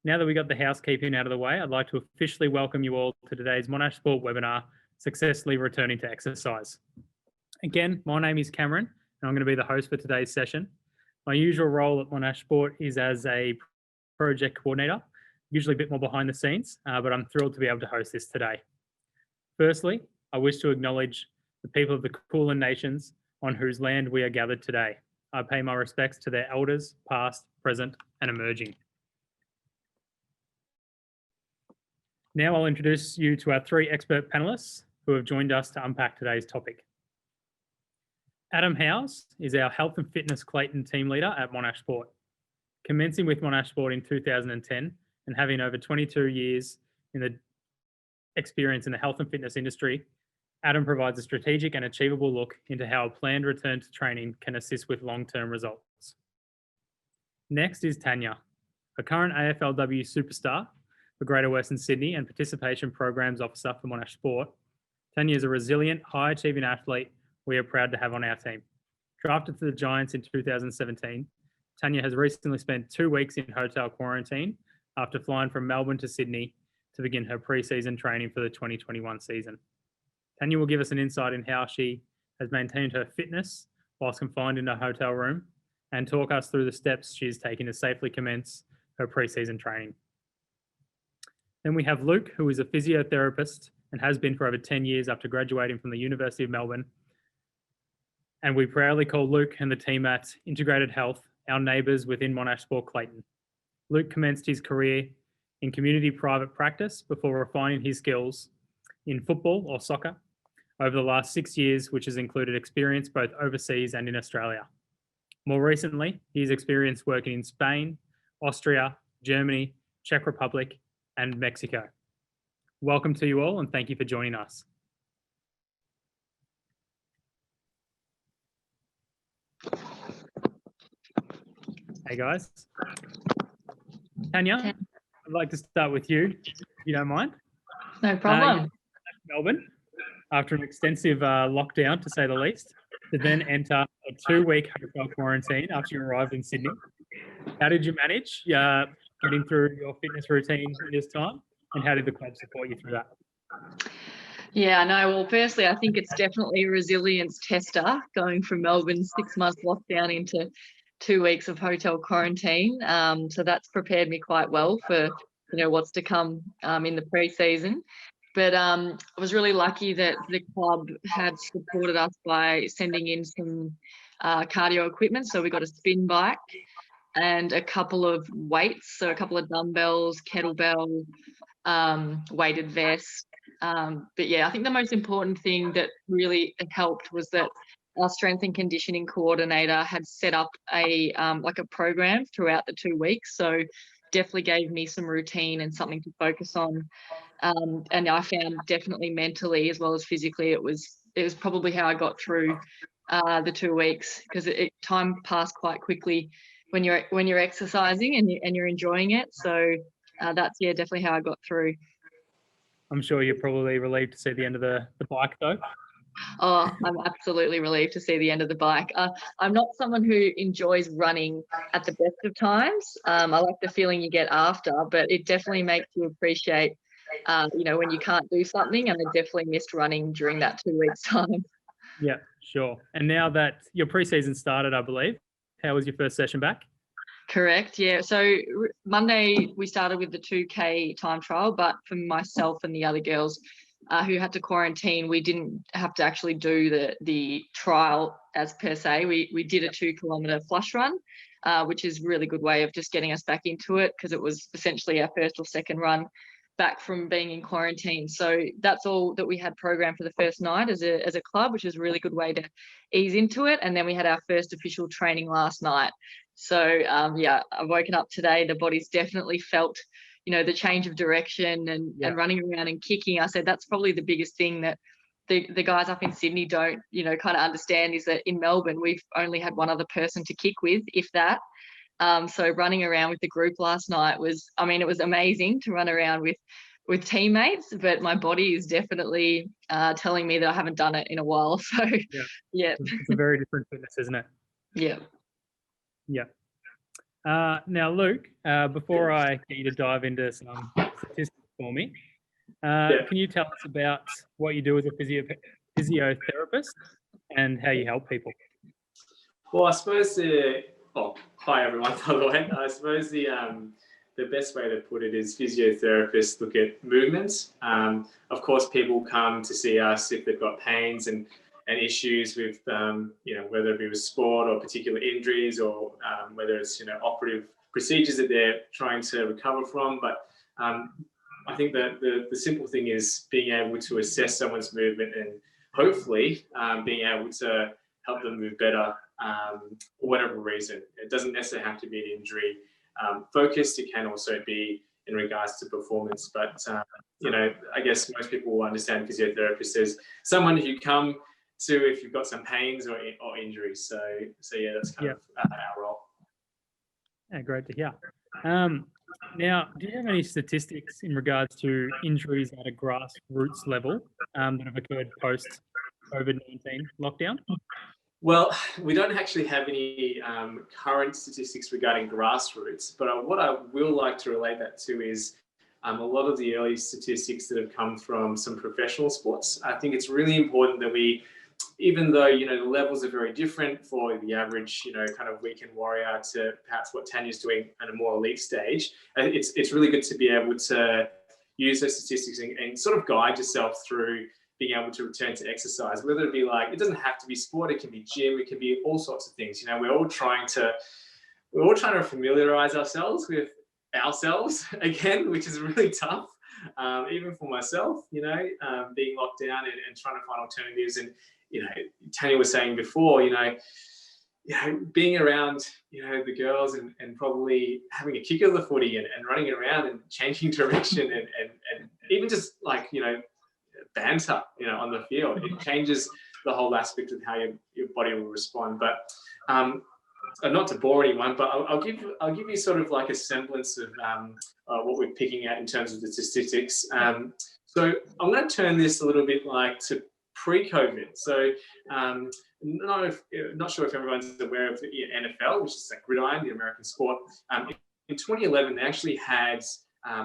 Now that we got the housekeeping out of the way, I'd like to officially welcome you all to today's Monash Sport webinar, Successfully Returning to Exercise. Again, my name is Cameron, and I'm going to be the host for today's session. My usual role at Monash Sport is as a project coordinator, usually a bit more behind the scenes, but I'm thrilled to be able to host this today. Firstly, I wish to acknowledge the people of the Kulin Nations on whose land we are gathered today. I pay my respects to their elders, past, present, and emerging. Now I'll introduce you to our three expert panelists who have joined us to unpack today's topic. Adam Howes is our Health and Fitness Clayton team leader at Monash Sport. Commencing with Monash Sport in 2010 and having over 22 years in the experience in the health and fitness industry, Adam provides a strategic and achievable look into how a planned return to training can assist with long-term results. Next is Tanya, a current AFLW superstar for Greater Western Sydney and Participation Programs Officer for Monash Sport. Tanya is a resilient, high-achieving athlete we are proud to have on our team. Drafted to the Giants in 2017, Tanya has recently spent 2 weeks in hotel quarantine after flying from Melbourne to Sydney to begin her pre-season training for the 2021 season. Tanya will give us an insight in how she has maintained her fitness whilst confined in a hotel room and talk us through the steps she is taking to safely commence her pre-season training. Then we have Luke, who is a physiotherapist and has been for over 10 years after graduating from the University of Melbourne. And we proudly call Luke and the team at Integrated Health our neighbours within Monash Sport Clayton. Luke commenced his career in community private practice before refining his skills in football or soccer over the last 6 years, which has included experience both overseas and in Australia. More recently, he's experienced working in Spain, Austria, Germany, Czech Republic, and Mexico. Welcome to you all and thank you for joining us. Hey guys. Tanya, I'd like to start with you, if you don't mind. No problem. Melbourne, after an extensive lockdown, to say the least, to then enter a 2-week hotel quarantine after you arrived in Sydney. How did you manage getting through your fitness routine in this time, and how did the club support you through that? Yeah, no, well, firstly, I think it's definitely a resilience tester going from Melbourne's 6-month lockdown into 2 weeks of hotel quarantine. So that's prepared me quite well for, what's to come in the pre-season. But I was really lucky that the club had supported us by sending in some cardio equipment. So we got a spin bike and a couple of weights, so a couple of dumbbells, kettlebell, weighted vest. But yeah, I think the most important thing that really helped was that our strength and conditioning coordinator had set up a program throughout the 2 weeks. So definitely gave me some routine and something to focus on. And I found definitely mentally as well as physically, it was probably how I got through the 2 weeks, because time passed quite quickly when you're exercising and you're enjoying it. So that's definitely how I got through. I'm sure you're probably relieved to see the end of the bike though. Oh, I'm absolutely relieved to see the end of the bike. I'm not someone who enjoys running at the best of times. I like the feeling you get after, but it definitely makes you appreciate, when you can't do something, and I definitely missed running during that 2 weeks time. Yeah, sure. And now that your pre-season started, I believe, how was your first session back? Correct, yeah. So Monday we started with the 2K time trial, but for myself and the other girls who had to quarantine, we didn't have to actually do the trial as per se. We did a 2-kilometre flush run, which is a really good way of just getting us back into it, because it was essentially our first or second run back from being in quarantine. So that's all that we had programmed for the first night as a club, which is a really good way to ease into it. And then we had our first official training last night. So I've woken up today, the body's definitely felt the change of direction and running around and kicking. I said that's probably the biggest thing that the guys up in Sydney don't kind of understand, is that in Melbourne we've only had one other person to kick with, if that. So running around with the group last night was, it was amazing to run around with teammates, but my body is definitely telling me that I haven't done it in a while. So yeah. It's a very different fitness, isn't it? Yeah. Yeah. Now, Luke, before I get you to dive into some statistics for me, Yeah. can you tell us about what you do as a physiotherapist and how you help people? Well, I suppose hi everyone, by the way. I suppose the best way to put it is physiotherapists look at movements. Of course, people come to see us if they've got pains and issues with, whether it be with sport or particular injuries, or whether it's, operative procedures that they're trying to recover from. But I think that the simple thing is being able to assess someone's movement and hopefully being able to help them move better for whatever reason. It doesn't necessarily have to be an injury focused. It can also be in regards to performance. But, I guess most people will understand physiotherapist as someone who come to if you've got some pains or injuries. So yeah, that's kind of our role. Yeah, great to hear. Now, do you have any statistics in regards to injuries at a grassroots level that have occurred post COVID-19 lockdown? Well, we don't actually have any current statistics regarding grassroots, but what I will like to relate that to is a lot of the early statistics that have come from some professional sports. I think it's really important that we, even though, the levels are very different for the average, kind of weekend warrior to perhaps what Tanya's doing at a more elite stage, it's really good to be able to use those statistics and sort of guide yourself through being able to return to exercise, whether it be like, it doesn't have to be sport, it can be gym, it can be all sorts of things. We're all trying to familiarize ourselves with ourselves again, which is really tough. Even for myself, being locked down and trying to find alternatives. And, Tanya was saying before, being around, the girls and probably having a kick of the footy and running around and changing direction and even just like, banter, on the field. It changes the whole aspect of how your body will respond. But not to bore anyone, but I'll give you sort of like a semblance of what we're picking at in terms of the statistics. So I'm going to turn this a little bit like to pre-COVID. So not sure if everyone's aware of the NFL, which is like gridiron, the American sport. In 2011, they actually had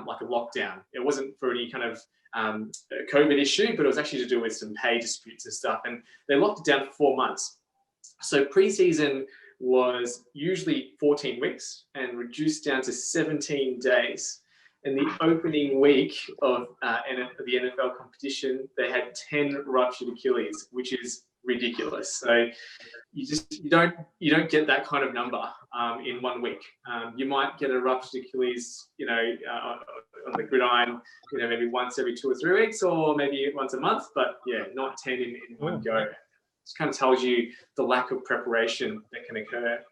like a lockdown. It wasn't for any kind of COVID issue, but it was actually to do with some pay disputes and stuff. And they locked it down for 4 months. So preseason was usually 14 weeks and reduced down to 17 days. In the opening week of the NFL competition, they had 10 ruptured Achilles, which is ridiculous. So you don't get that kind of number in 1 week. You might get a ruptured Achilles, on the gridiron, maybe once every 2 or 3 weeks, or maybe once a month. But yeah, not 10 in one go. It kind of tells you the lack of preparation that can occur.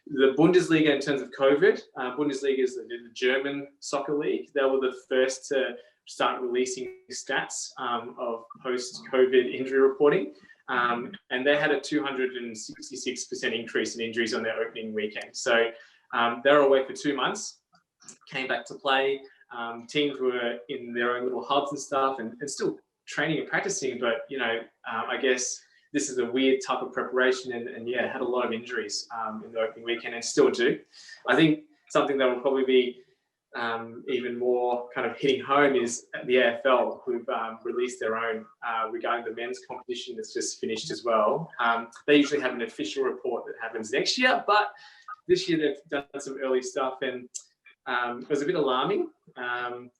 The Bundesliga, in terms of COVID, Bundesliga is the German soccer league. They were the first to start releasing stats of post-COVID injury reporting. And they had a 266% increase in injuries on their opening weekend. So they were away for 2 months, came back to play. Teams were in their own little hubs and stuff and still training and practicing. But, I guess this is a weird type of preparation and had a lot of injuries in the opening weekend and still do. I think something that will probably be even more kind of hitting home is the AFL, who've released their own regarding the men's competition that's just finished as well. They usually have an official report that happens next year, but this year they've done some early stuff and it was a bit alarming.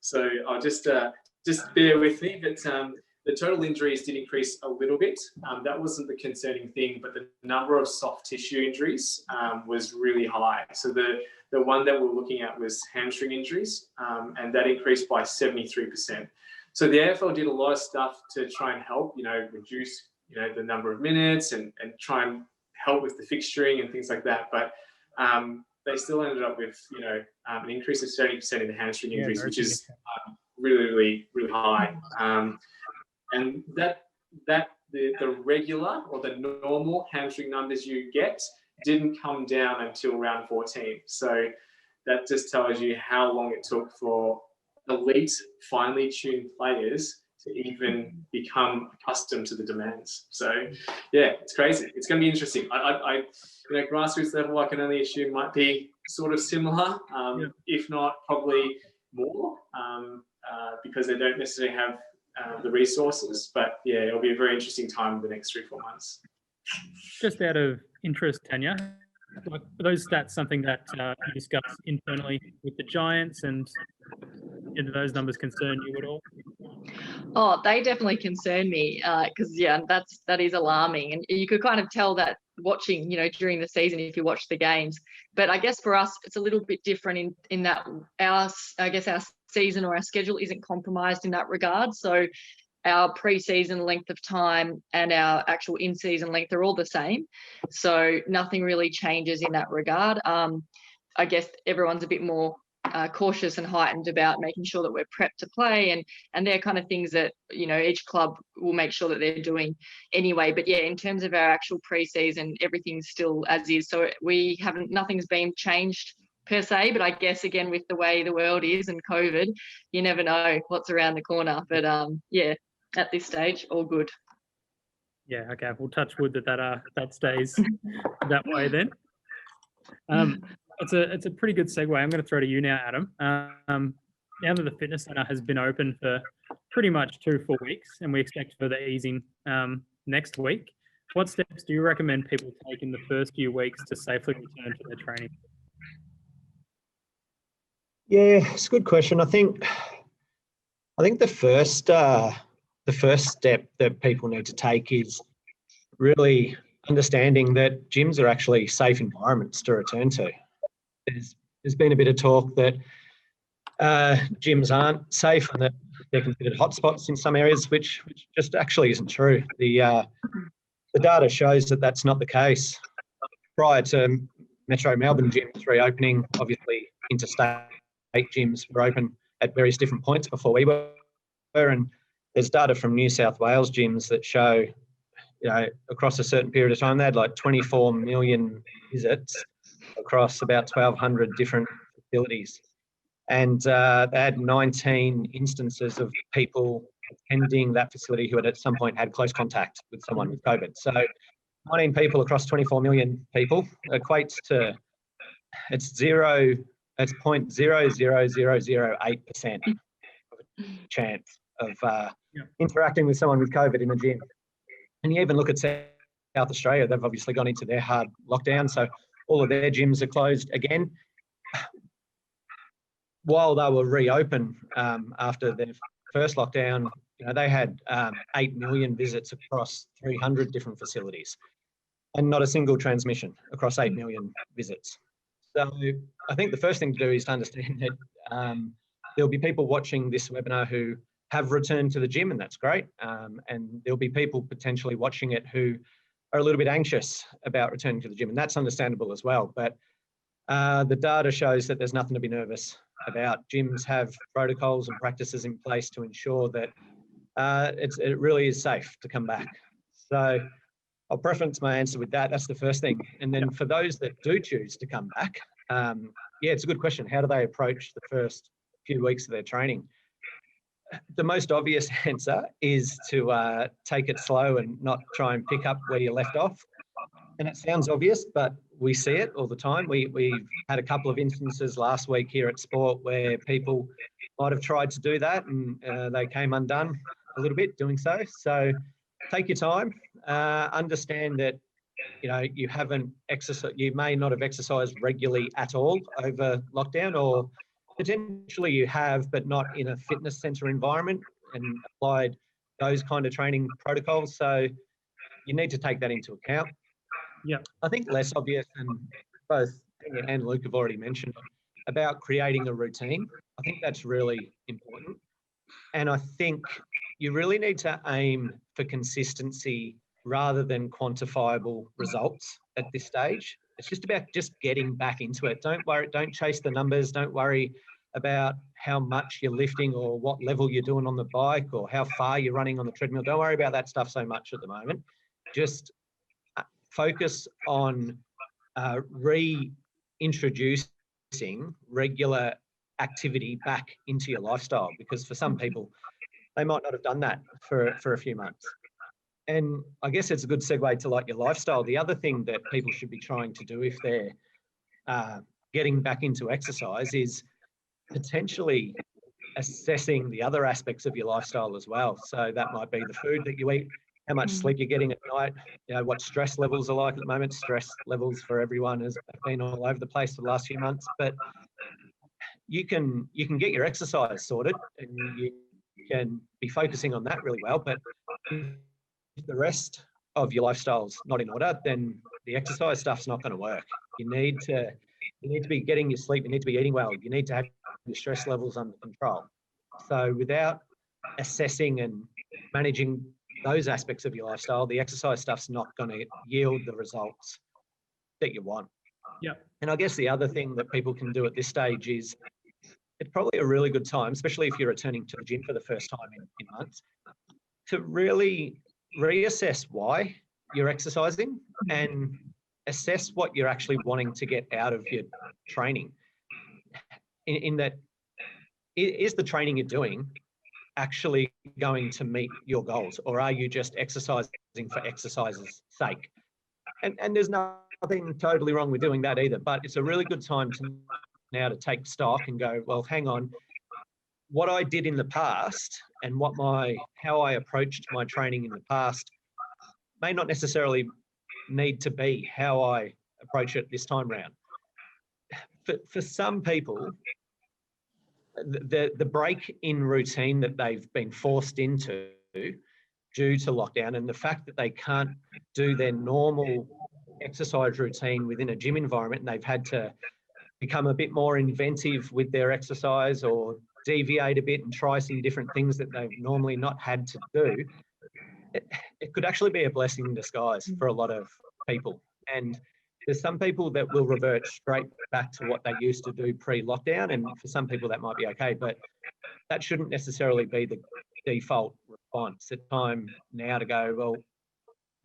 So I'll just bear with me, but the total injuries did increase a little bit. That wasn't the concerning thing, but the number of soft tissue injuries was really high. So the one that we're looking at was hamstring injuries, and that increased by 73%. So the AFL did a lot of stuff to try and help, reduce, the number of minutes and try and help with the fixturing and things like that. But they still ended up with, an increase of 70% in the hamstring injuries, which is really, really, really high. And the regular or the normal hamstring numbers you get didn't come down until round 14. So that just tells you how long it took for elite, finely tuned players to even become accustomed to the demands. So yeah, it's crazy. It's going to be interesting. I grassroots level, I can only assume might be sort of similar, if not probably more, because they don't necessarily have the resources. But yeah, it'll be a very interesting time in the next 3-4 months. Just out of interest, Tanya, like, are those stats something that you discuss internally with the Giants, and do those numbers concern you at all? Oh, they definitely concern me because that is alarming, and you could kind of tell that watching, during the season if you watch the games. But I guess for us, it's a little bit different in that our season or our schedule isn't compromised in that regard. So our pre-season length of time and our actual in-season length are all the same. So nothing really changes in that regard. I guess everyone's a bit more cautious and heightened about making sure that we're prepped to play, and they're kind of things that each club will make sure that they're doing anyway. But yeah, in terms of our actual pre-season, everything's still as is. So nothing's been changed per se, but I guess again, with the way the world is and COVID, you never know what's around the corner. But yeah, at this stage, all good. Yeah, okay. We'll touch wood that stays that way then. It's a pretty good segue. I'm going to throw to you now, Adam. Now that the fitness centre has been open for pretty much 2 full weeks, and we expect further easing next week, what steps do you recommend people take in the first few weeks to safely return to their training? Yeah, it's a good question. I think the first step that people need to take is really understanding that gyms are actually safe environments to return to. There's been a bit of talk that gyms aren't safe and that they're considered hotspots in some areas, which just actually isn't true. The data shows that that's not the case. Prior to Metro Melbourne gyms reopening, obviously interstate gyms were open at various different points before we were, and there's data from New South Wales gyms that show, across a certain period of time, they had like 24 million visits across about 1,200 different facilities. And they had 19 instances of people attending that facility who had at some point had close contact with someone with COVID. So 19 people across 24 million people equates to, it's 0.00008% chance of interacting with someone with COVID in a gym. And you even look at South Australia, they've obviously gone into their hard lockdown, so all of their gyms are closed again. While they were reopened after their first lockdown, they had 8 million visits across 300 different facilities, and not a single transmission across 8 million visits. So I think the first thing to do is to understand that there'll be people watching this webinar who have returned to the gym, and that's great. And there'll be people potentially watching it who are a little bit anxious about returning to the gym, and that's understandable as well. But the data shows that there's nothing to be nervous about. Gyms have protocols and practices in place to ensure that it really is safe to come back. So I'll preference my answer with that. That's the first thing. And then for those that do choose to come back, it's a good question. How do they approach the first few weeks of their training? The most obvious answer is to take it slow and not try and pick up where you left off. And it sounds obvious, but we see it all the time. We've had a couple of instances last week here at Sport where people might have tried to do that and they came undone a little bit doing so. So take your time. Understand that you haven't exercised. You may not have exercised regularly at all over lockdown, or potentially you have, but not in a fitness centre environment and applied those kind of training protocols. So you need to take that into account. Yeah, I think less obvious, and both Tanya and Luke have already mentioned about creating a routine. I think that's really important. And I think you really need to aim for consistency rather than quantifiable results at this stage. It's just about just getting back into it. Don't worry, don't chase the numbers. Don't worry about how much you're lifting or what level you're doing on the bike or how far you're running on the treadmill. Don't worry about that stuff so much at the moment. Just focus on reintroducing regular activity back into your lifestyle, because for some people they might not have done that for a few months. And I guess it's a good segue to like your lifestyle. The other thing that people should be trying to do if they're getting back into exercise is potentially assessing the other aspects of your lifestyle as well. So that might be the food that you eat, how much sleep you're getting at night, what stress levels are like at the moment. Stress levels for everyone has been all over the place for the last few months, but you can get your exercise sorted and you can be focusing on that really well. But if the rest of your lifestyle's not in order, then the exercise stuff's not going to work. You need to be getting your sleep. You need to be eating well. You need to have your stress levels under control. So without assessing and managing those aspects of your lifestyle, the exercise stuff's not going to yield the results that you want. Yeah. And I guess the other thing that people can do at this stage is it's probably a really good time, especially if you're returning to the gym for the first time in months, to really reassess why you're exercising and assess what you're actually wanting to get out of your training. In that, is the training you're doing actually going to meet your goals, or are you just exercising for exercise's sake? And there's nothing totally wrong with doing that either, but it's a really good time now to take stock and go, well, hang on, what I did in the past and how I approached my training in the past may not necessarily need to be how I approach it this time round. For some people, the break in routine that they've been forced into due to lockdown and the fact that they can't do their normal exercise routine within a gym environment, and they've had to become a bit more inventive with their exercise or deviate a bit and try some different things that they've normally not had to do, it could actually be a blessing in disguise for a lot of people. And there's some people that will revert straight back to what they used to do pre-lockdown, and for some people that might be okay, but that shouldn't necessarily be the default response. It's time now to go, well,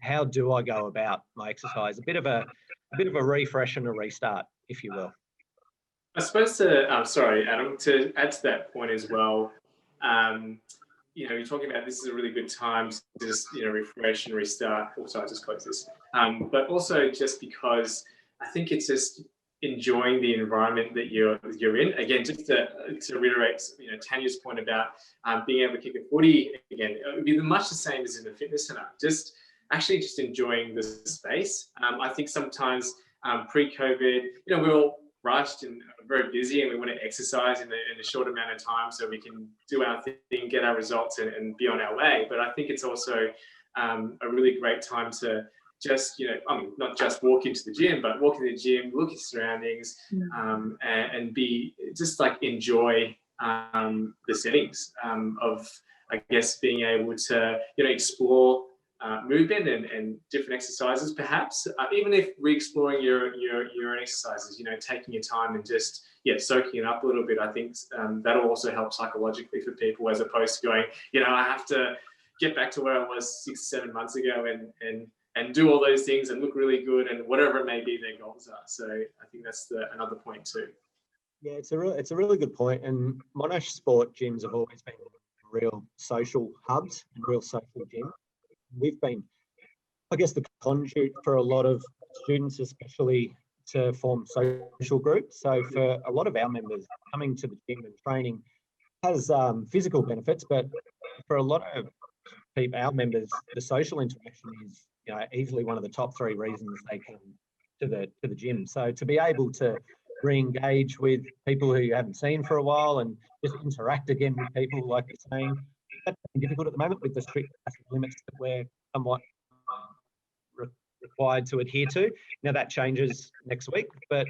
how do I go about my exercise? A bit of a refresh and a restart, if you will. I suppose sorry, Adam, to add to that point as well, you're talking about this is a really good time to just, refresh and restart. Oh, sorry, I just closed this. But also just because I think it's just enjoying the environment that you're in. Again, just to reiterate, Tanya's point about being able to kick a footy again, it would be much the same as in the fitness center. Just enjoying the space. I think sometimes pre-COVID, we're all rushed and very busy, and we want to exercise in a short amount of time so we can do our thing, get our results, and be on our way. But I think it's also a really great time to just, not just walk into the gym, but walk into the gym, look at your surroundings, and be just like enjoy the settings of, I guess, being able to, explore movement and different exercises, perhaps, even if re-exploring your own exercises, taking your time and just, soaking it up a little bit. I think that'll also help psychologically for people, as opposed to going, I have to get back to where I was 6-7 months ago and do all those things and look really good and whatever it may be their goals are. So I think that's another point too. Yeah, it's a really good point. And Monash sport gyms have always been real social hubs and real social gyms. We've been, I guess, the conduit for a lot of students, especially to form social groups. So for a lot of our members, coming to the gym and training has physical benefits, but for a lot of people, our members, the social interaction is easily one of the top 3 reasons they come to the gym. So to be able to re-engage with people who you haven't seen for a while and just interact again with people, like you're saying, that's difficult at the moment with the strict limits that we're somewhat required to adhere to. Now that changes next week, but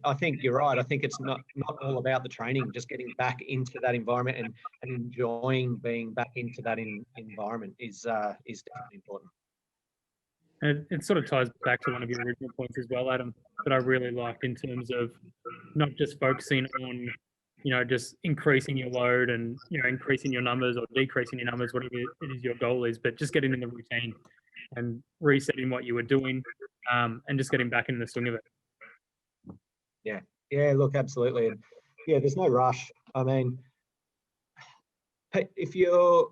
I think you're right. I think it's not all about the training, just getting back into that environment and enjoying being back into that environment is definitely important. And it sort of ties back to one of your original points as well, Adam, that I really liked in terms of not just focusing on, just increasing your load and, increasing your numbers or decreasing your numbers, whatever it is your goal is, but just getting in the routine and resetting what you were doing and just getting back in the swing of it. Yeah, look, absolutely. And yeah, there's no rush. I mean, If you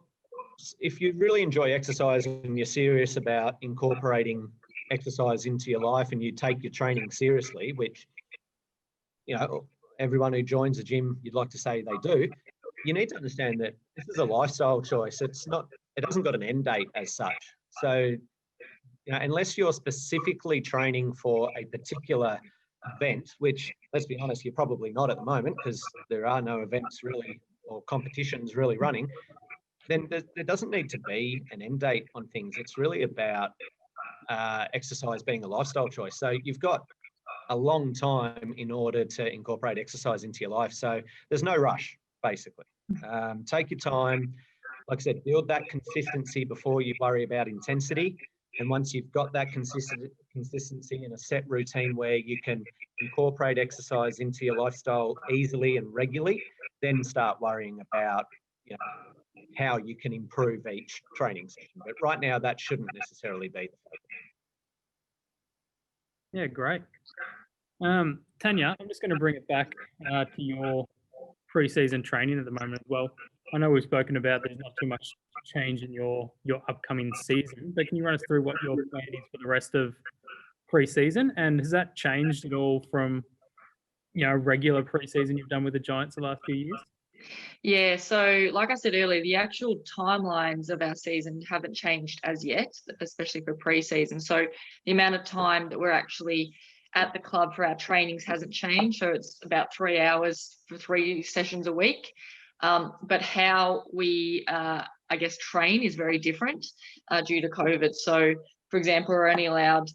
really enjoy exercise and you're serious about incorporating exercise into your life and you take your training seriously, which, you know, everyone who joins a gym, you'd like to say they do, you need to understand that this is a lifestyle choice. It hasn't got an end date as such. So, you know, unless you're specifically training for a particular event, which, let's be honest, you're probably not at the moment because there are no events really or competitions really running, then there doesn't need to be an end date on things. It's really about exercise being a lifestyle choice. So you've got a long time in order to incorporate exercise into your life. So there's no rush, basically. Take your time. Like I said, build that consistency before you worry about intensity. And once you've got that consistency in a set routine where you can incorporate exercise into your lifestyle easily and regularly, then start worrying about, you know, how you can improve each training session. But right now, that shouldn't necessarily be the focus. Yeah, great. Tanya, I'm just going to bring it back to your pre-season training at the moment as well. I know we've spoken about there's not too much change in your upcoming season, but can you run us through what your plan is for the rest of pre-season? And has that changed at all from, you know, regular pre-season you've done with the Giants the last few years? Yeah, so like I said earlier, the actual timelines of our season haven't changed as yet, especially for pre-season. So the amount of time that we're actually at the club for our trainings hasn't changed. So it's about 3 hours for 3 sessions a week. But how we, I guess, train is very different due to COVID. So, for example, we're only allowed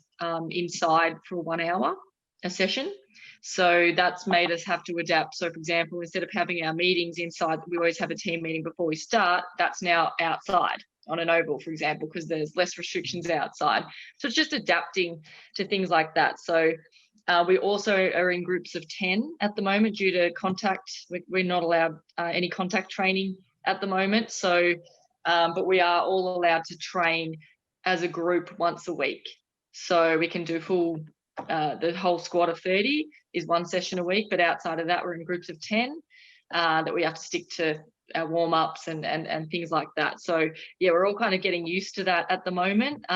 inside for 1 hour a session. So that's made us have to adapt. So, for example, instead of having our meetings inside, we always have a team meeting before we start. That's now outside on an oval, for example, because there's less restrictions outside. So it's just adapting to things like that. So we also are in groups of 10 at the moment due to contact. We're not allowed any contact training at the moment. So, but we are all allowed to train as a group once a week. So we can do full, the whole squad of 30 is 1 session a week, but outside of that, we're in groups of 10 that we have to stick to our warm-ups and things like that. So yeah, we're all kind of getting used to that at the moment.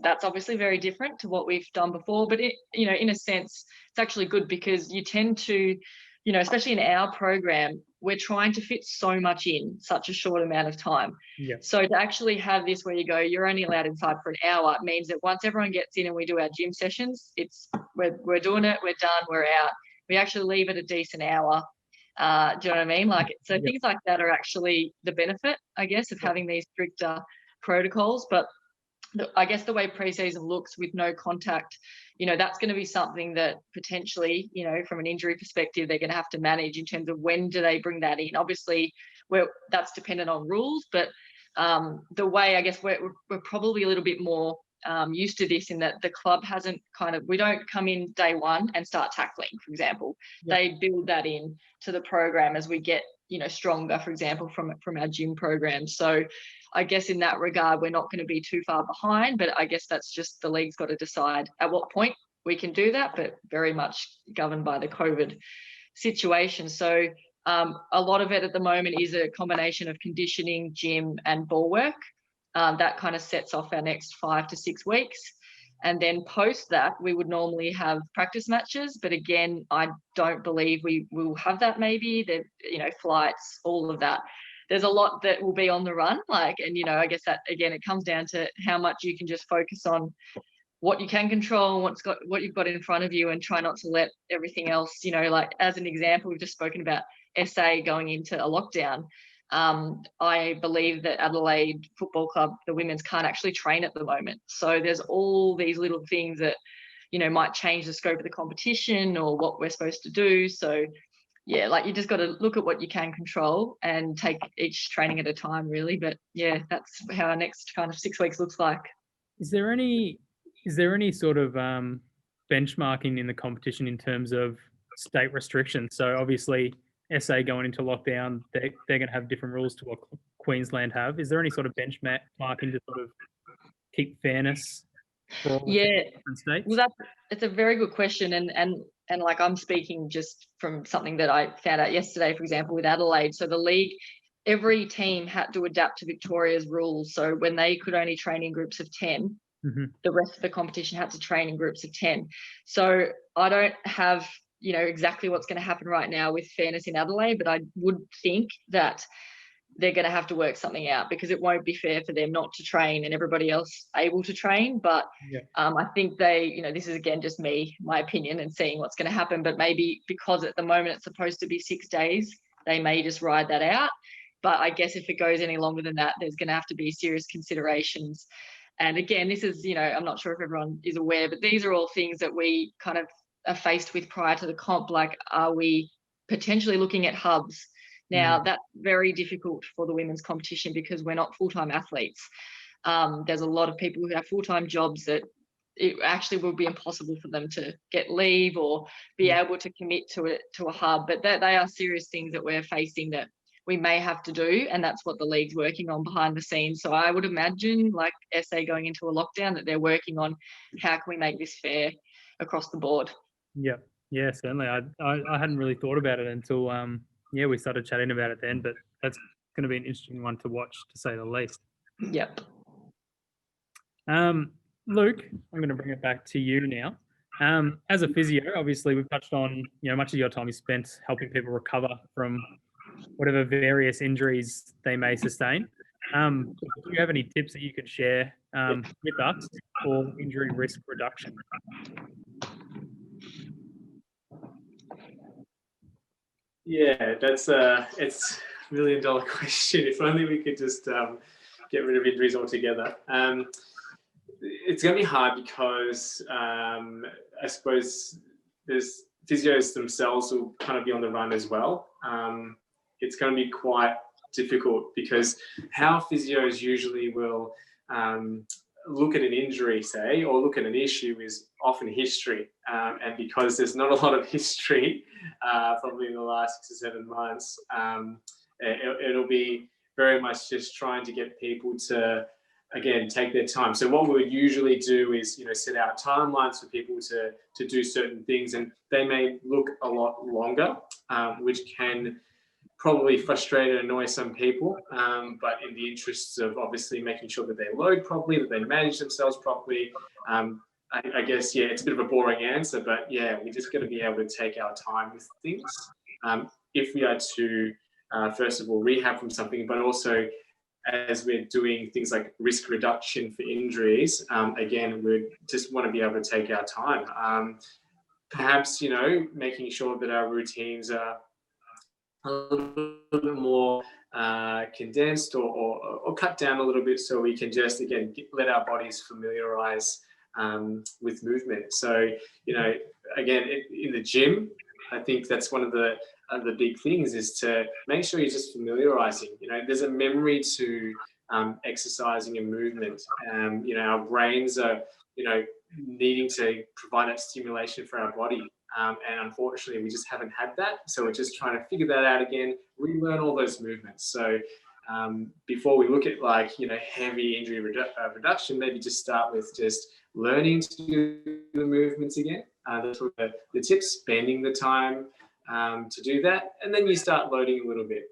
That's obviously very different to what we've done before, but it, you know, in a sense, it's actually good because you tend to, you know, especially in our program, we're trying to fit so much in such a short amount of time. Yeah. So to actually have this where you go, you're only allowed inside for an hour, it means that once everyone gets in and we do our gym sessions, we're doing it, we're done, we're out. We actually leave at a decent hour. Do you know what I mean? Like, so things like that are actually the benefit, I guess, of having these stricter protocols. But I guess the way pre-season looks with no contact, you know, that's going to be something that potentially, you know, from an injury perspective, they're going to have to manage in terms of when do they bring that in. Obviously, that's dependent on rules, but the way, I guess, we're probably a little bit more used to this in that the club hasn't we don't come in day one and start tackling, for example. Yeah. They build that in to the program as we get, you know, stronger, for example, from our gym program. So I guess in that regard, we're not going to be too far behind, but I guess that's just the league's got to decide at what point we can do that, but very much governed by the COVID situation. So a lot of it at the moment is a combination of conditioning, gym and ball work. That kind of sets off our next 5 to 6 weeks. And then post that, we would normally have practice matches. But again, I don't believe we will have that maybe. The, you know, flights, all of that. There's a lot that will be on the run. And, you know, I guess that, again, it comes down to how much you can just focus on what you can control, what you've got in front of you, and try not to let everything else, you know, like as an example, we've just spoken about SA going into a lockdown. I believe that Adelaide Football Club, the women's, can't actually train at the moment. So there's all these little things that, you know, might change the scope of the competition or what we're supposed to do. So yeah, like you just got to look at what you can control and take each training at a time, really. But yeah, that's how our next kind of 6 weeks looks like. Is there any sort of benchmarking in the competition in terms of state restrictions? So obviously SA going into lockdown, they're going to have different rules to what Queensland have. Is there any sort of benchmarking to sort of keep fairness for all different states? Well, it's a very good question, and like I'm speaking just from something that I found out yesterday, for example, with Adelaide. So the league every team had to adapt to Victoria's rules. So when they could only train in groups of 10, the rest of the competition had to train in groups of 10. So I don't have, exactly what's going to happen right now with fairness in Adelaide, but I would think that they're going to have to work something out, because it won't be fair for them not to train and everybody else able to train. But I think this is, again, just my opinion and seeing what's going to happen, but maybe because at the moment it's supposed to be 6 days, they may just ride that out. But I guess if it goes any longer than that, there's going to have to be serious considerations. And again, this is, I'm not sure if everyone is aware, but these are all things that we kind of are faced with prior to the comp. Like, are we potentially looking at hubs? Now, that's very difficult for the women's competition because we're not full-time athletes. There's a lot of people who have full-time jobs that it actually will be impossible for them to get leave or be able to commit to a hub. But they are serious things that we're facing that we may have to do, and that's what the league's working on behind the scenes. So I would imagine, like SA going into a lockdown, that they're working on how can we make this fair across the board. Yeah, certainly. I hadn't really thought about it until we started chatting about it then, but that's going to be an interesting one to watch, to say the least. Yep. Luke, I'm going to bring it back to you now. As a physio, obviously we've touched on, much of your time is spent helping people recover from whatever various injuries they may sustain. Do you have any tips that you could share with us for injury risk reduction? Yeah, that's it's $1 million question. If only we could just get rid of injuries altogether. It's going to be hard because I suppose there's physios themselves will kind of be on the run as well. It's going to be quite difficult because how physios usually will look at an injury, say, or look at an issue is often history. And because there's not a lot of history, probably in the last 6 or 7 months, it'll be very much just trying to get people to, again, take their time. So what we would usually do is, set out timelines for people to do certain things, and they may look a lot longer, which can probably frustrate and annoy some people, but in the interests of obviously making sure that they load properly, that they manage themselves properly, I guess, it's a bit of a boring answer, but we just got to be able to take our time with things. If we are to, first of all, rehab from something, but also as we're doing things like risk reduction for injuries, again, we just want to be able to take our time. Perhaps, making sure that our routines are a little bit more condensed or cut down a little bit, so we can just, again, let our bodies familiarize with movement. So, again, in the gym, I think that's one of the big things is to make sure you're just familiarizing. There's a memory to exercising and movement. Our brains are, needing to provide that stimulation for our body. And unfortunately, we just haven't had that. So we're just trying to figure that out again, relearn all those movements. So before we look at heavy injury reduction, maybe just start with just learning to do the movements again. That's what the tips, spending the time to do that. And then you start loading a little bit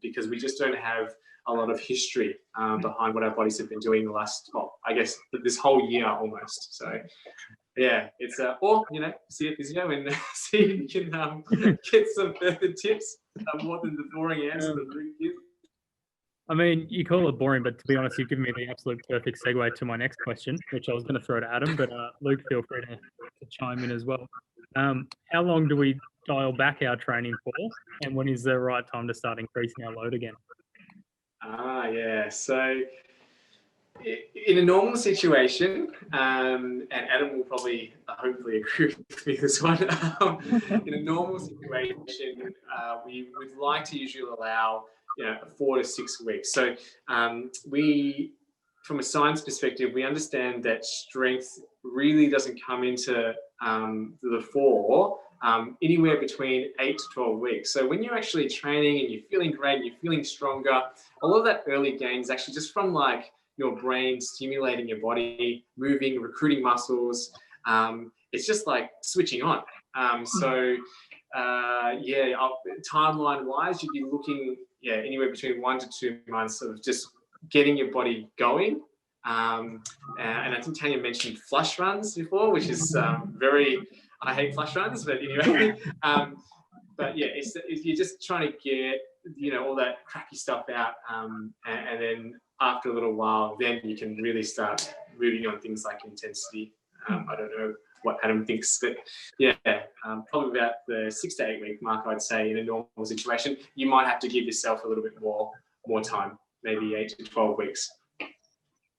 because we just don't have a lot of history behind what our bodies have been doing the last, I guess this whole year almost. So it's or see a physio and see if you can get some further tips more than the boring answer that Luke gives. I mean, you call it boring, but to be honest, you've given me the absolute perfect segue to my next question, which I was going to throw to Adam, but Luke, feel free to chime in as well. How long do we dial back our training for, and when is the right time to start increasing our load again? So in a normal situation, and Adam will probably hopefully agree with me this one, in a normal situation, we would like to usually allow 4 to 6 weeks. So we, from a science perspective, we understand that strength really doesn't come into the fore anywhere between 8 to 12 weeks. So when you're actually training and you're feeling great and you're feeling stronger, a lot of that early gain is actually just from your brain stimulating your body, moving, recruiting muscles. It's just like switching on. So timeline wise, you'd be looking, anywhere between 1 to 2 months of just getting your body going. And I think Tanya mentioned flush runs before, which is I hate flush runs, but anyway. But yeah, it's you're just trying to get, all that crappy stuff out. And then after a little while, then you can really start moving on things like intensity. I don't know what Adam thinks, but probably about the 6 to 8 week mark, I'd say, in a normal situation. You might have to give yourself a little bit more time, maybe 8 to 12 weeks.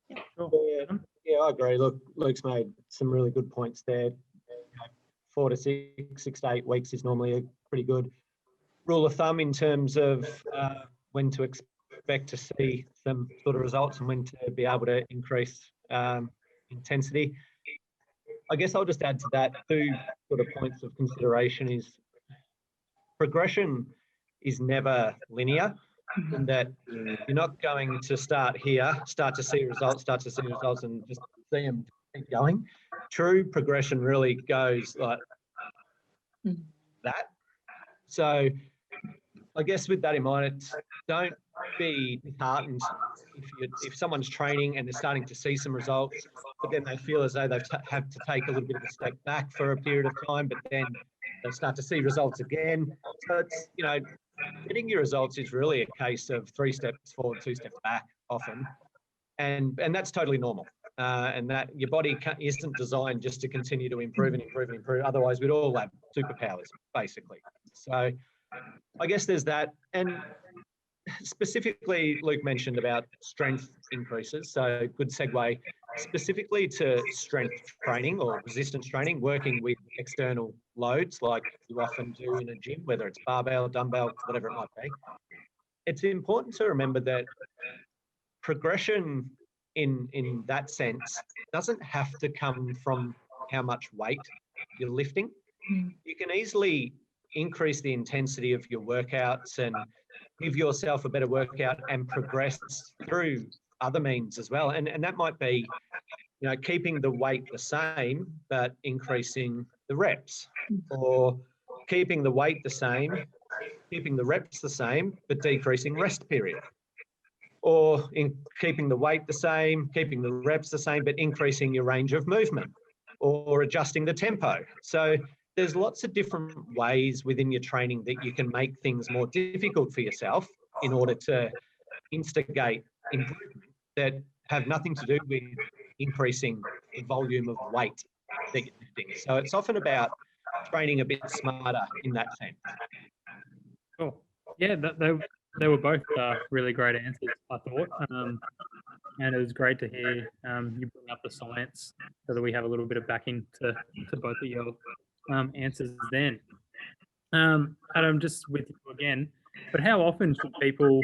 Yeah, I agree. Look, Luke's made some really good points there. 4 to 6 to 8 weeks is normally a pretty good rule of thumb in terms of when to expect to see some sort of results and when to be able to increase intensity. I guess I'll just add to that 2 sort of points of consideration is progression is never linear, in that you're not going to start to see results and just see them keep going. True progression really goes like that. So I guess with that in mind, don't be disheartened if someone's training and they're starting to see some results, but then they feel as though they've had to take a little bit of a step back for a period of time, but then they start to see results again. So it's, getting your results is really a case of 3 steps forward, 2 steps back often. And that's totally normal. And that your body isn't designed just to continue to improve and improve and improve. Otherwise, we'd all have superpowers, basically. So I guess there's that. And specifically, Luke mentioned about strength increases. So good segue specifically to strength training or resistance training, working with external loads like you often do in a gym, whether it's barbell, dumbbell, whatever it might be. It's important to remember that progression in that sense doesn't have to come from how much weight you're lifting. You can easily increase the intensity of your workouts and give yourself a better workout and progress through other means as well. And that might be, keeping the weight the same, but increasing the reps, or keeping the weight the same, keeping the reps the same, but decreasing rest period, or in keeping the weight the same, keeping the reps the same, but increasing your range of movement, or adjusting the tempo. So there's lots of different ways within your training that you can make things more difficult for yourself in order to instigate improvement that have nothing to do with increasing the volume of weight that you're lifting. So it's often about training a bit smarter in that sense. Cool. Yeah, they were both really great answers, I thought. And it was great to hear you bring up the science so that we have a little bit of backing to both of your answers then. Adam, just with you again, but how often should people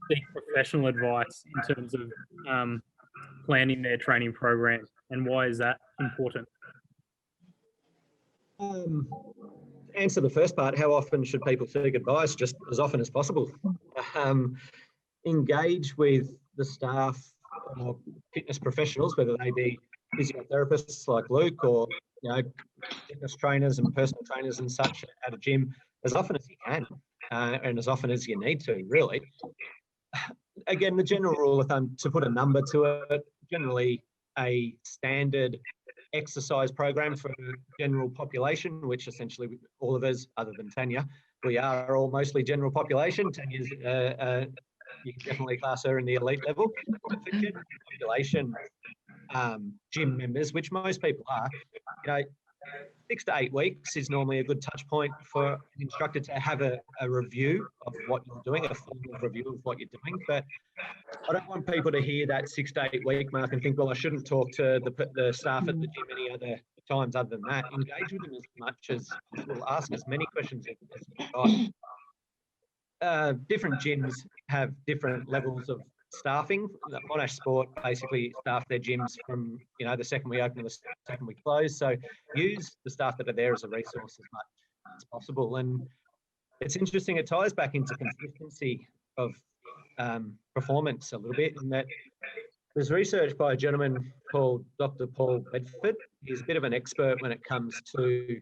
seek professional advice in terms of planning their training program, and why is that important? Answer the first part, how often should people seek advice? Just as often as possible. Engage with the staff or fitness professionals, whether they be physiotherapists like Luke or fitness trainers and personal trainers and such at a gym as often as you can and as often as you need to, really. Again, the general rule of thumb, to put a number to it, generally a standard exercise program for the general population, which essentially all of us, other than Tanya, we are all mostly general population. Tanya's, you can definitely class her in the elite level. But for general population gym members, which most people are, 6 to 8 weeks is normally a good touch point for an instructor to have a review of what you're doing, a formal review of what you're doing. But I don't want people to hear that 6 to 8 week mark and think, well, I shouldn't talk to the staff at the gym any other times other than that. Engage with them as much as possible. Ask as many questions as you've got. Different gyms have different levels of staffing. Monash Sport basically staff their gyms from the second we open to the second we close. So use the staff that are there as a resource as much as possible. And it's interesting, it ties back into consistency of performance a little bit, in that there's research by a gentleman called Dr. Paul Bedford. He's a bit of an expert when it comes to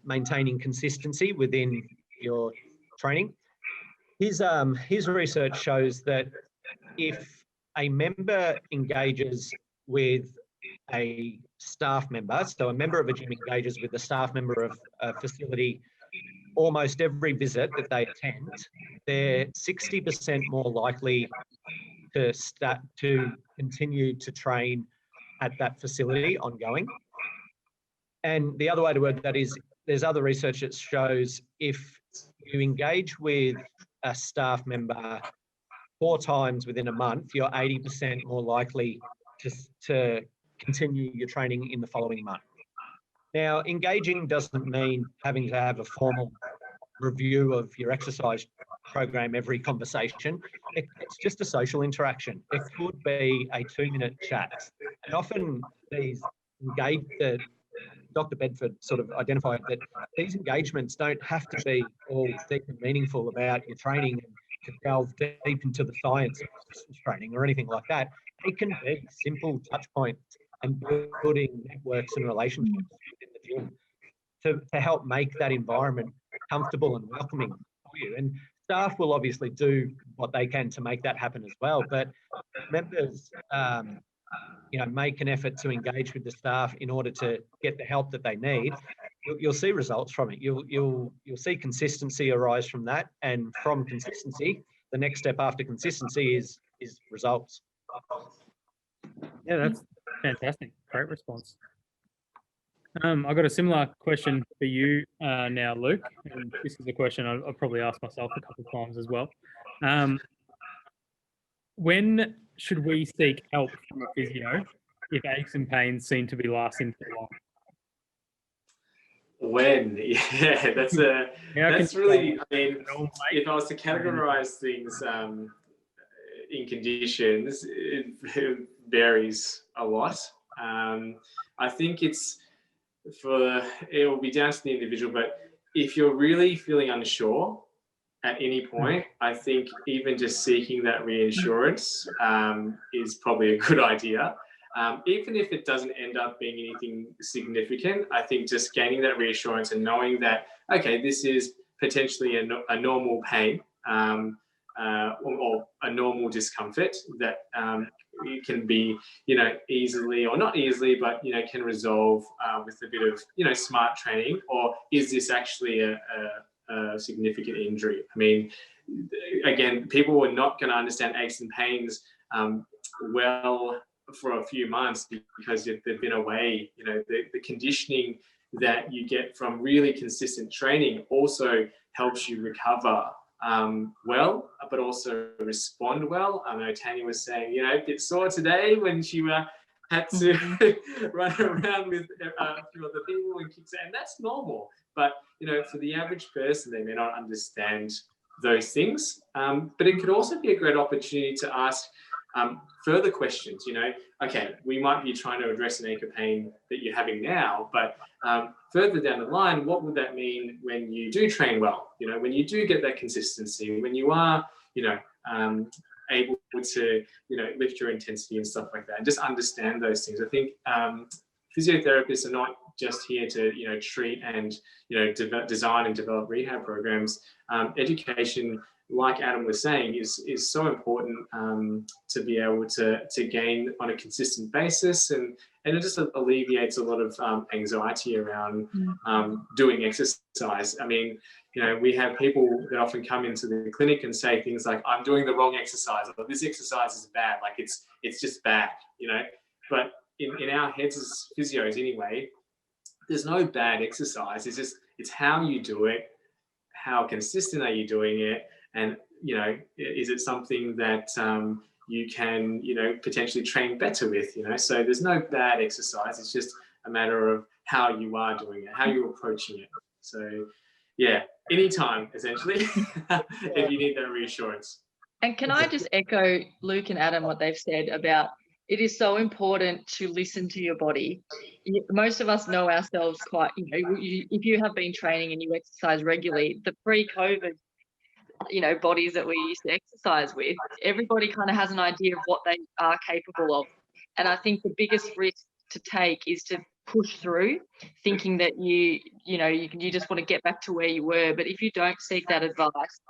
maintaining consistency within your training. His research shows that if a member engages with a staff member, so a member of a gym engages with a staff member of a facility almost every visit that they attend, they're 60% more likely to continue to train at that facility ongoing. And the other way to word that is, there's other research that shows if you engage with a staff member 4 times within a month, you're 80% more likely to continue your training in the following month. Now, engaging doesn't mean having to have a formal review of your exercise program every conversation. It's just a social interaction. It could be a 2-minute chat. And often these Dr. Bedford sort of identified that these engagements don't have to be all deep and meaningful about your training and to delve deep into the science of resistance training or anything like that. It can be simple touch points and building networks and relationships within the gym to help make that environment comfortable and welcoming for you. And staff will obviously do what they can to make that happen as well. But members, make an effort to engage with the staff in order to get the help that they need. You'll see results from it. You'll see consistency arise from that, and from consistency, the next step after consistency is results. Yeah, that's fantastic. Great response. I've got a similar question for you now, Luke. And this is a question I've probably asked myself a couple of times as well. When should we seek help from a physio if aches and pains seem to be lasting too long? When? Yeah, that's really, I mean, if I was to categorize things in conditions, it varies a lot. I think it will be down to the individual, but if you're really feeling unsure at any point, I think even just seeking that reassurance is probably a good idea. Even if it doesn't end up being anything significant, I think just gaining that reassurance and knowing that, okay, this is potentially a normal pain or a normal discomfort that it can be, easily or not easily, but, can resolve with a bit of, smart training, or is this actually a significant injury? I mean, again, people are not going to understand aches and pains well for a few months because they've been away. The conditioning that you get from really consistent training also helps you recover well, but also respond well. I know Tanya was saying, a bit sore today when she had to run around with a few other people and kick, and that's normal. But, for the average person, they may not understand those things. But it could also be a great opportunity to ask further questions. Okay, we might be trying to address an ache or pain that you're having now, but further down the line, what would that mean when you do train well? When you do get that consistency, when you are, able to, lift your intensity and stuff like that, and just understand those things. I think physiotherapists are not just here to, treat and, design and develop rehab programs. Education, like Adam was saying, is so important to be able to gain on a consistent basis, and it just alleviates a lot of anxiety around doing exercise. I mean, we have people that often come into the clinic and say things like, "I'm doing the wrong exercise," or "This exercise is bad," like it's just bad, But in our heads as physios anyway, there's no bad exercise. It's how you do it, how consistent are you doing it, and is it something that you can potentially train better with? So there's no bad exercise. It's just a matter of how you are doing it, how you're approaching it. So yeah, anytime essentially, if you need that reassurance. And can I just echo Luke and Adam what they've said about it is so important to listen to your body. Most of us know ourselves quite, if you have been training and you exercise regularly, the pre-COVID, bodies that we used to exercise with, everybody kind of has an idea of what they are capable of. And I think the biggest risk to take is to push through, thinking that you just want to get back to where you were. But if you don't seek that advice,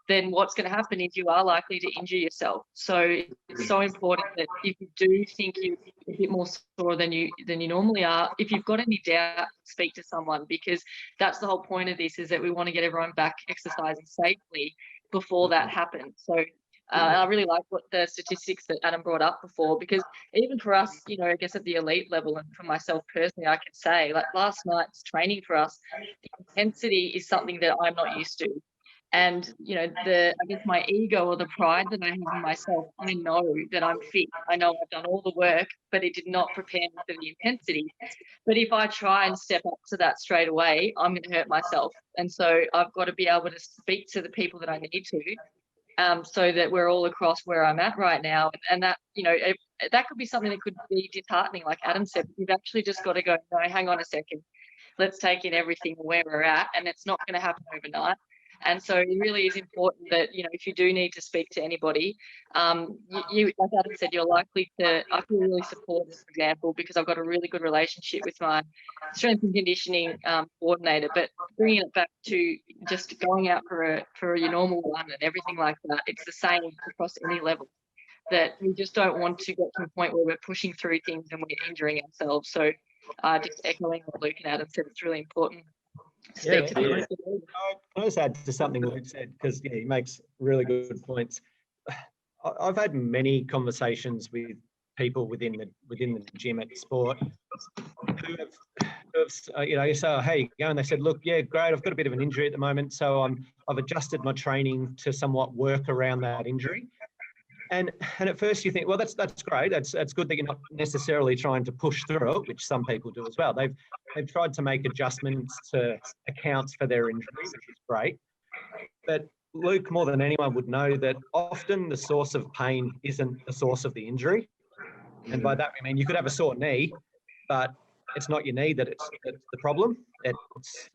then what's going to happen is you are likely to injure yourself. So it's so important that if you do think you're a bit more sore than you normally are, if you've got any doubt, speak to someone, because that's the whole point of this, is that we want to get everyone back exercising safely before that happens. So I really like what the statistics that Adam brought up before, because even for us, I guess at the elite level, and for myself personally, I can say, like, last night's training for us, the intensity is something that I'm not used to. And, I guess my ego or the pride that I have in myself, I know that I'm fit. I know I've done all the work, but it did not prepare me for the intensity. But if I try and step up to that straight away, I'm going to hurt myself. And so I've got to be able to speak to the people that I need to, so that we're all across where I'm at right now. And that, that could be something that could be disheartening, like Adam said. You've actually just got to go, no, hang on a second. Let's take in everything where we're at, and it's not going to happen overnight. And so it really is important that, if you do need to speak to anybody, you like Adam said, you're likely to, I feel really supported, for example, because I've got a really good relationship with my strength and conditioning coordinator. But bringing it back to just going out for your normal run and everything like that, it's the same across any level, that we just don't want to get to a point where we're pushing through things and we're injuring ourselves. So just echoing what Luke and Adam said, it's really important. Yeah, can I just add to something Luke said, because he makes really good points. I've had many conversations with people within the gym at sport who have say, hey, go, and they said, look, yeah, great, I've got a bit of an injury at the moment, so I've adjusted my training to somewhat work around that injury. And at first you think, well, that's great. That's good that you're not necessarily trying to push through it, which some people do as well. They've tried to make adjustments to account for their injury, which is great. But Luke, more than anyone, would know that often the source of pain isn't the source of the injury. And by that, we mean you could have a sore knee, but it's not your knee that's the problem. It's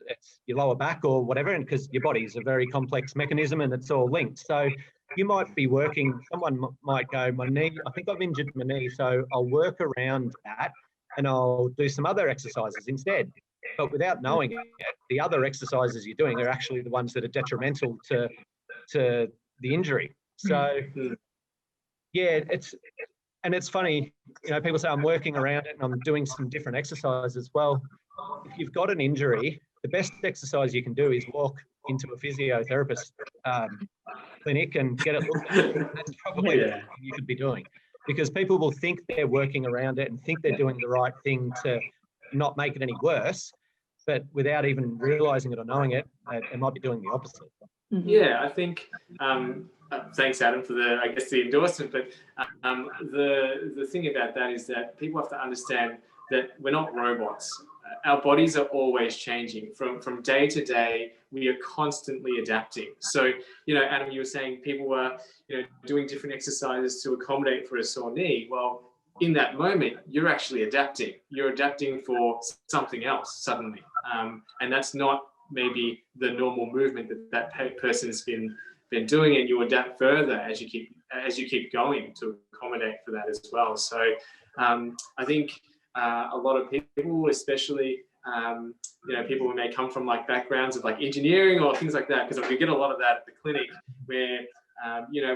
your lower back or whatever, and because your body is a very complex mechanism and it's all linked. So you might be working, someone might go, my knee, I think I've injured my knee, so I'll work around that and I'll do some other exercises instead. But without knowing it, the other exercises you're doing are actually the ones that are detrimental to the injury. So yeah, it's funny, people say I'm working around it and I'm doing some different exercises. Well, if you've got an injury, the best exercise you can do is walk into a physiotherapist clinic and get it looked at. That's probably the thing you could be doing, because people will think they're working around it and think they're doing the right thing to not make it any worse, but without even realizing it or knowing it, they might be doing the opposite. Yeah, I think, thanks Adam for the endorsement, but the thing about that is that people have to understand that we're not robots. Our bodies are always changing from day to day. We are constantly adapting. So, Adam, you were saying people were, doing different exercises to accommodate for a sore knee. Well, in that moment, you're actually adapting. You're adapting for something else suddenly. And that's not maybe the normal movement that person's been doing, and you adapt further as you keep going to accommodate for that as well. So I think a lot of people, especially people who may come from like backgrounds of like engineering or things like that, because we get a lot of that at the clinic where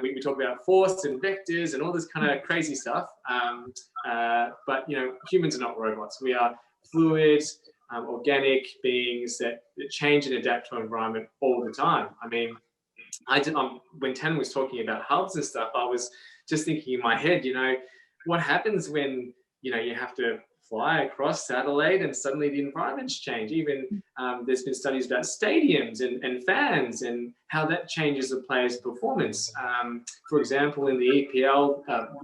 we talk about force and vectors and all this kind of crazy stuff. But humans are not robots. We are fluid, organic beings that change and adapt to our environment all the time. I mean, when Tan was talking about hubs and stuff, I was just thinking in my head, what happens when you have to fly across Adelaide and suddenly the environments change. Even there's been studies about stadiums and fans and how that changes the player's performance. For example, in the EPL,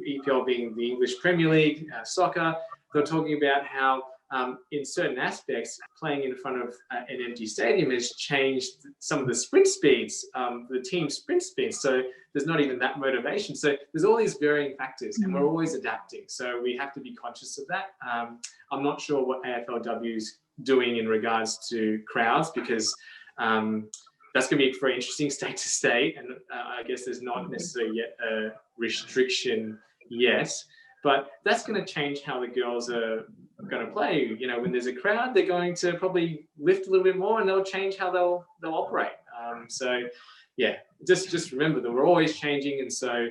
EPL being the English Premier League, soccer, they're talking about how in certain aspects, playing in front of an empty stadium has changed some of the sprint speeds, the team sprint speeds. So there's not even that motivation. So there's all these varying factors, and we're always adapting. So we have to be conscious of that. I'm not sure what AFLW is doing in regards to crowds, because that's going to be very interesting state to state. And I guess there's not necessarily yet a restriction yet. But that's going to change how the girls are going to play. You know, when there's a crowd, they're going to probably lift a little bit more, and they'll change how they'll operate. So yeah, just remember that we're always changing, and so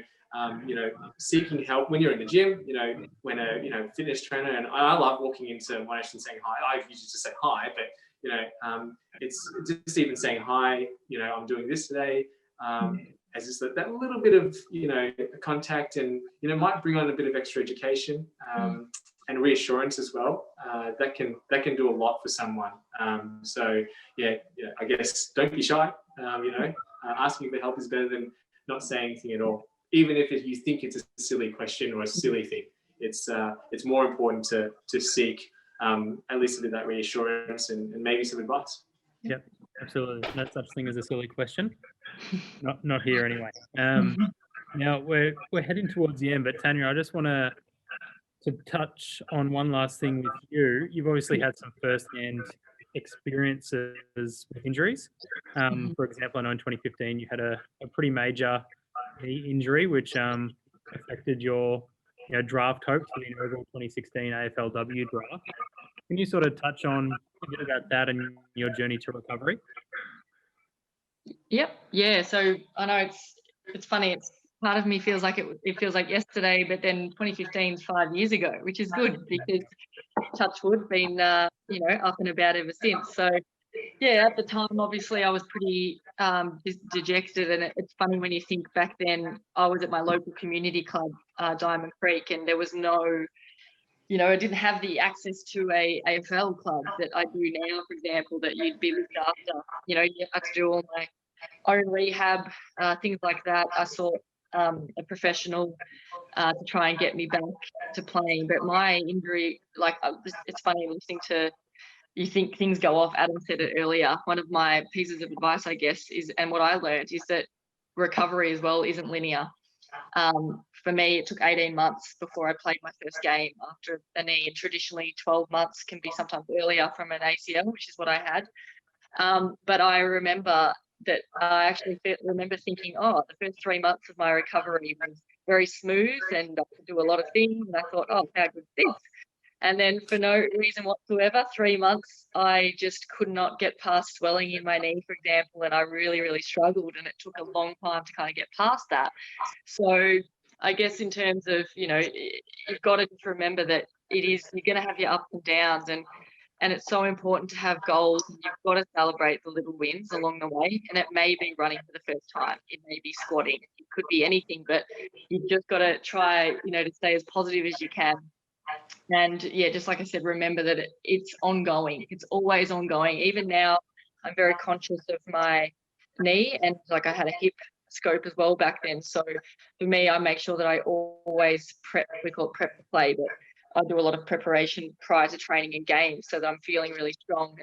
you know, seeking help when you're in the gym. You know, when a fitness trainer, and I love walking into Monash and saying hi. I usually just say hi, but you know, it's just even saying hi. You know, I'm doing this today. As just that little bit of contact, and might bring on a bit of extra education and reassurance as well. That can do a lot for someone. So yeah, I guess don't be shy. Asking for help is better than not saying anything at all. Even if you think it's a silly question or a silly thing, it's more important to seek at least a bit of that reassurance and maybe some advice. Yep, absolutely. No such thing as a silly question. Not here anyway. Now we're heading towards the end, but Tanya, I just want to touch on one last thing with you. You've obviously had some first-hand experiences with injuries. For example, I know in 2015 you had a pretty major knee injury, which affected your draft hopes for the inaugural 2016 AFLW draft. Can you sort of touch on a bit about that and your journey to recovery? Yep. Yeah. So I know it's funny. It's part of me feels like it feels like yesterday, but then 2015 is 5 years ago, which is good because touch wood, been up and about ever since. So yeah, at the time, obviously, I was pretty dejected, and it's funny when you think back then. I was at my local community club, Diamond Creek, and there was no. I didn't have the access to a AFL club that I do now, for example, that you'd be looked after. You had to do all my own rehab, things like that. I sought a professional to try and get me back to playing. But my injury, it's funny listening to you think things go off. Adam said it earlier. One of my pieces of advice, I guess, is, and what I learned is that recovery as well isn't linear. For me, it took 18 months before I played my first game after a knee. And traditionally, 12 months can be sometimes earlier from an ACL, which is what I had. But I remember that I actually remember thinking, the first 3 months of my recovery was very smooth and I could do a lot of things. And I thought, how good is this? And then for no reason whatsoever, 3 months, I just could not get past swelling in my knee, for example, and I really, really struggled, and it took a long time to kind of get past that. So I guess in terms of, you've got to just remember that you're going to have your ups and downs, and it's so important to have goals, and you've got to celebrate the little wins along the way. And it may be running for the first time, it may be squatting, it could be anything, but you've just got to try, to stay as positive as you can. And yeah, just like I said, remember that it's ongoing. It's always ongoing. Even now, I'm very conscious of my knee, and I had a hip scope as well back then. So for me, I make sure that I always prep. We call it prep to play, but I do a lot of preparation prior to training and games so that I'm feeling really strong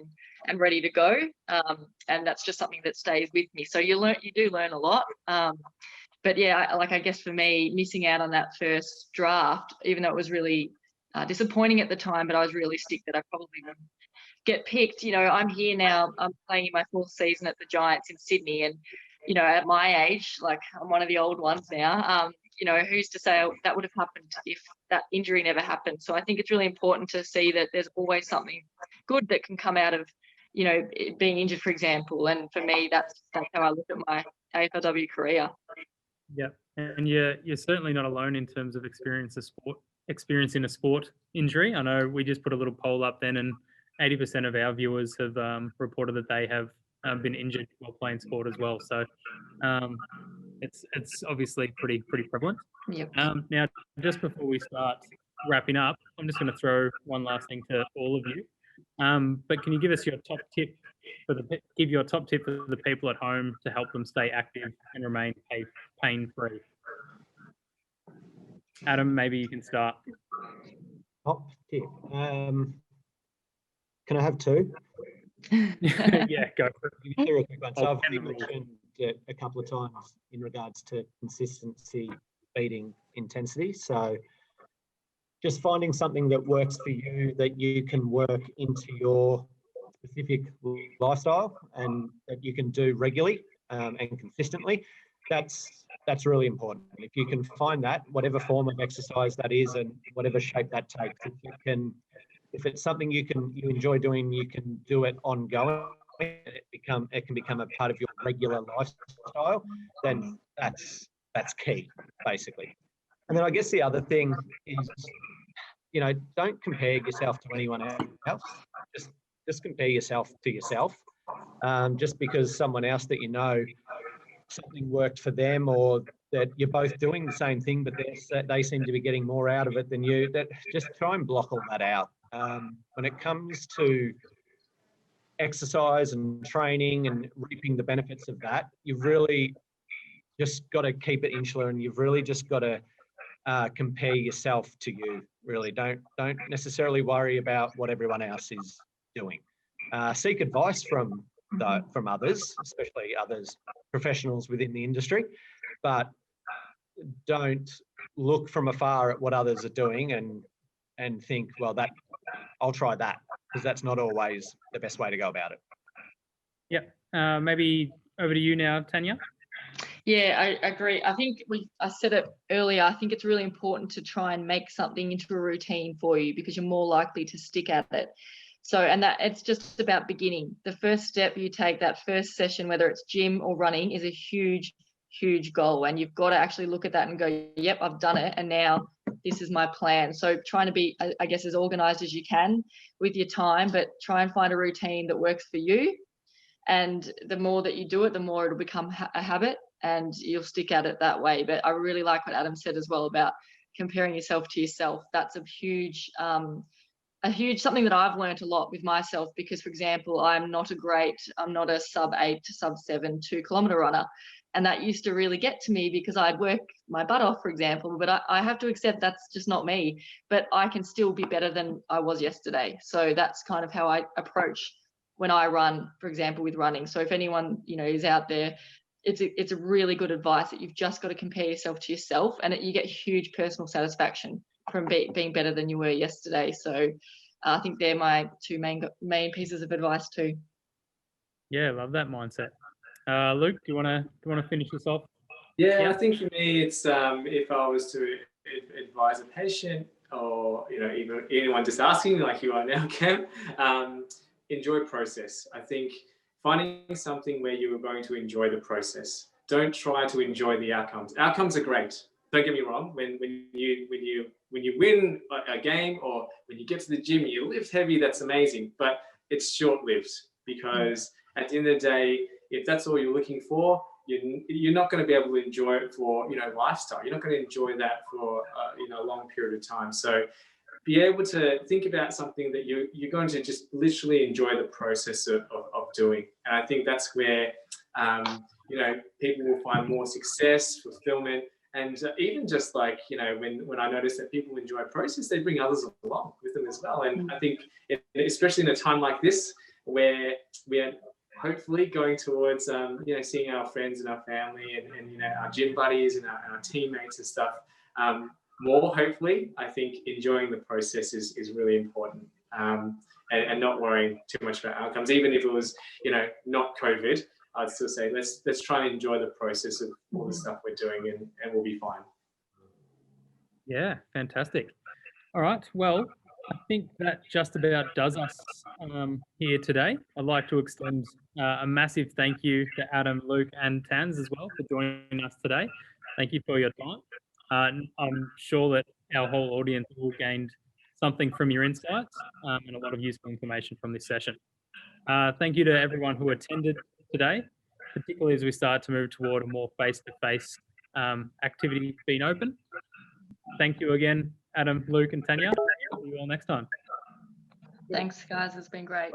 and ready to go. And that's just something that stays with me. So you do learn a lot. But yeah, I guess for me, missing out on that first draft, even though it was really disappointing at the time, but I was realistic that I probably wouldn't get picked. I'm here now, I'm playing in my 4th season at the Giants in Sydney, and at my age, I'm one of the old ones now, who's to say that would have happened if that injury never happened. So I think it's really important to see that there's always something good that can come out of being injured, for example. And for me, that's how I look at my AFLW career. Yeah, and you're certainly not alone in terms of experiencing a sport injury. I know we just put a little poll up then, and 80% of our viewers have reported that they have been injured while playing sport as well. So it's obviously pretty prevalent. Yep. Now, just before we start wrapping up, I'm just going to throw one last thing to all of you. But can you give us your top tip for the people at home to help them stay active and remain pain-free? Adam, maybe you can start. Top tip. Can I have 2? Yeah, go for it. They're a quick one. So I'll I've pen them all. mentioned it a couple of times in regards to consistency beating intensity. So just finding something that works for you, that you can work into your specific lifestyle and that you can do regularly and consistently. that's really important. If you can find that, whatever form of exercise that is, and whatever shape that takes, if it's something you enjoy doing, you can do it ongoing. It can become a part of your regular lifestyle. Then that's key, basically. And then I guess the other thing is, don't compare yourself to anyone else. Just compare yourself to yourself. Just because someone else that something worked for them, or that you're both doing the same thing, but they seem to be getting more out of it than you, that just try and block all that out. When it comes to exercise and training and reaping the benefits of that, you've really just got to keep it insular, and you've really just got to compare yourself to you. Really, don't necessarily worry about what everyone else is doing. Seek advice from others, especially others professionals within the industry, but don't look from afar at what others are doing and think, well, I'll try that, because that's not always the best way to go about it. Yep. Maybe over to you now, Tanya. Yeah, I agree. I think I said it earlier. I think it's really important to try and make something into a routine for you, because you're more likely to stick at it. So, and that it's just about beginning. The first step you take, that first session, whether it's gym or running, is a huge, huge goal. And you've got to actually look at that and go, yep, I've done it. And now this is my plan. So trying to be, I guess, as organized as you can with your time, but try and find a routine that works for you. And the more that you do it, the more it'll become a habit, and you'll stick at it that way. But I really like what Adam said as well about comparing yourself to yourself. That's a huge something that I've learned a lot with myself, because, for example, I'm not a sub 8 to sub 7 2-kilometer runner. And that used to really get to me, because I'd work my butt off, for example, but I have to accept that's just not me, but I can still be better than I was yesterday. So that's kind of how I approach when I run, for example, with running. So if anyone, is out there, it's a really good advice that you've just got to compare yourself to yourself, and you get huge personal satisfaction from being better than you were yesterday. So I think they're my two main pieces of advice too. Yeah, love that mindset. Luke, do you want to finish this off? Yeah, I think for me, it's if I was to advise a patient, or even anyone just asking, like you are now, Cam, enjoy process. I think finding something where you are going to enjoy the process. Don't try to enjoy the outcomes. Outcomes are great. Don't get me wrong. When you win a game, or when you get to the gym, you lift heavy, that's amazing. But it's short-lived, because at the end of the day, if that's all you're looking for, you're not going to be able to enjoy it for lifestyle. You're not going to enjoy that for a long period of time. So be able to think about something that you're going to just literally enjoy the process of doing. And I think that's where people will find more success, fulfillment. And even just like, when I notice that people enjoy process, they bring others along with them as well. And I think, especially in a time like this, where we are hopefully going towards, seeing our friends and our family and our gym buddies and our teammates and stuff, more, hopefully, I think enjoying the process is really important, and not worrying too much about outcomes. Even if it was, not COVID, I'd still say let's try and enjoy the process of all the stuff we're doing, and we'll be fine. Yeah, fantastic. All right, well, I think that just about does us here today. I'd like to extend a massive thank you to Adam, Luke, and Tans as well for joining us today. Thank you for your time. I'm sure that our whole audience will gained something from your insights and a lot of useful information from this session. Thank you to everyone who attended today, particularly as we start to move toward a more face-to-face activity being open. Thank you again, Adam, Luke, and Tanya. See you all next time. Thanks, guys. It's been great.